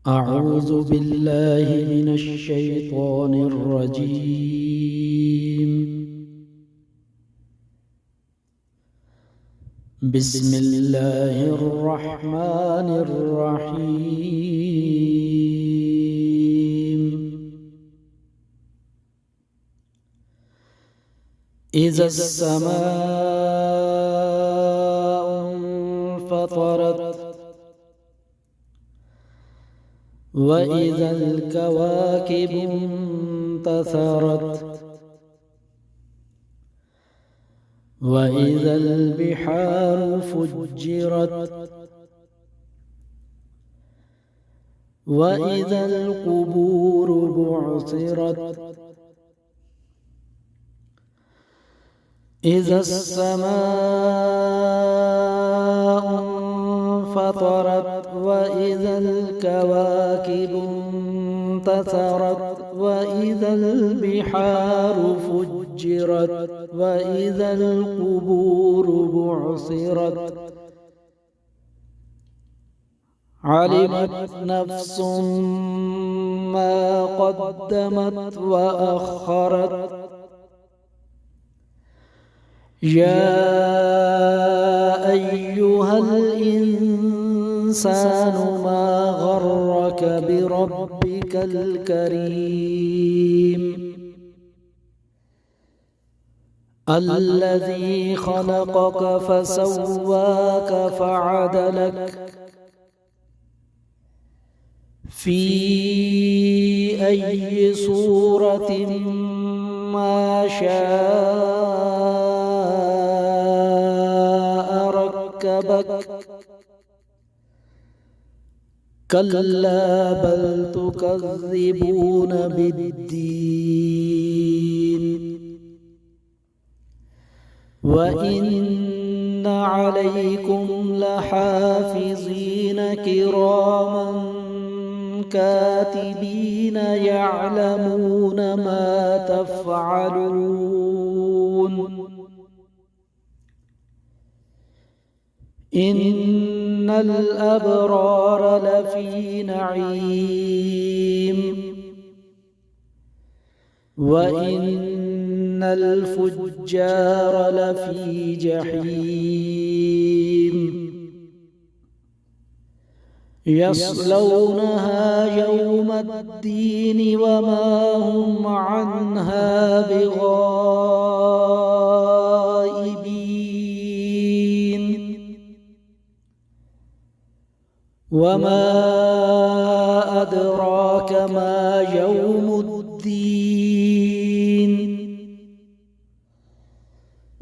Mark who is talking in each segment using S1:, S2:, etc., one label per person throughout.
S1: أعوذ بالله من الشيطان الرجيم. بسم الله الرحمن الرحيم. إذا السماء انفطرت وإذا الكواكب انتثرت وإذا البحار فجرت وإذا القبور بعثرت إذا السماء انفطرت وإذا الكواكب انتثرت وإذا البحار فجرت وإذا القبور بعثرت علمت نفس ما قدمت وأخرت يا أيها الإنسان ما غرك بربك الكريم الذي خلقك فسواك فعدلك في أي صورة ما شاء ركبك كلا بل تكذبون بالدين وإن عليكم لحافظين كراما كاتبين يعلمون ما تفعلون إن الأبرار لفي نعيم وإن الفجار لفي جحيم يصلونها يوم الدين وما هم عنها بغائبين وما أدراك ما يوم الدين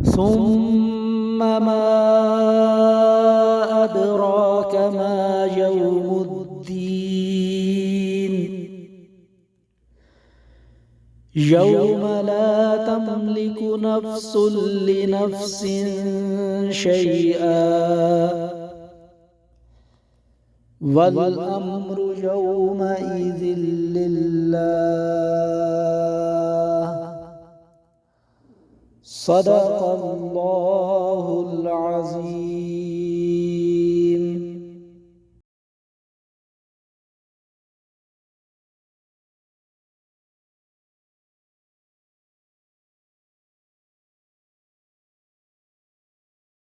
S1: ثم ما أدراك ما يوم الدين يوم لا تملك نفس لنفس شيئا والأمر يومئذ لله. صدق الله العظيم.